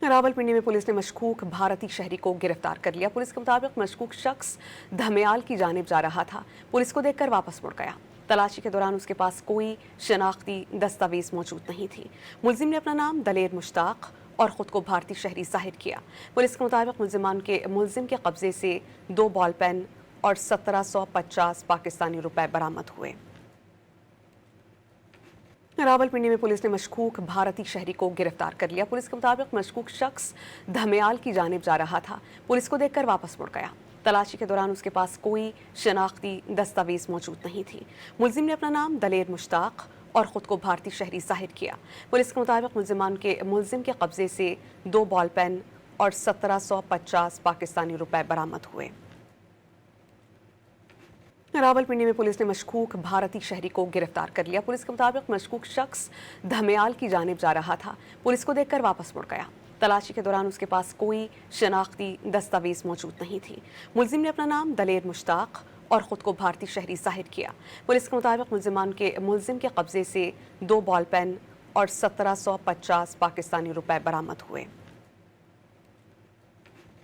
रावलपिंडी में पुलिस ने मशकूक भारतीय शहरी को गिरफ्तार कर लिया। पुलिस के मुताबिक मशकूक शख्स धमेयाल की जानिब जा रहा था। पुलिस को देखकर वापस मुड़ गया। तलाशी के दौरान उसके पास कोई शनाख्ती दस्तावेज मौजूद नहीं थी। मुलजिम ने अपना नाम दलेर मुश्ताक और ख़ुद को भारतीय शहरी जाहिर किया। पुलिस के मुताबिक मुलजिम के कब्जे से 2 बॉल पेन और 1750 पाकिस्तानी रुपए बरामद हुए। रावलपिंडी में पुलिस ने मशकूक भारतीय शहरी को गिरफ्तार कर लिया। पुलिस के मुताबिक मशकूक शख्स धमेयाल की जानिब जा रहा था। पुलिस को देखकर वापस मुड़ गया। तलाशी के दौरान उसके पास कोई शनाख्ती दस्तावेज मौजूद नहीं थी। मुलजिम ने अपना नाम दलेर मुश्ताक और ख़ुद को भारतीय शहरी जाहिर किया। पुलिस के मुताबिक मुलजिम के कब्जे से 2 बॉल पेन और 1750 पाकिस्तानी रुपए बरामद हुए। रावलपिंडी में पुलिस ने मशकूक भारतीय शहरी को गिरफ्तार कर लिया। पुलिस के मुताबिक मशकूक शख्स धमेयाल की जानिब जा रहा था। पुलिस को देखकर वापस मुड़ गया। तलाशी के दौरान उसके पास कोई शनाख्ती दस्तावेज मौजूद नहीं थी। मुलजिम ने अपना नाम दलेर मुश्ताक और ख़ुद को भारतीय शहरी जाहिर किया। पुलिस के मुताबिक मुलजिम के कब्जे से 2 बॉल पेन और 1750 पाकिस्तानी रुपए बरामद हुए।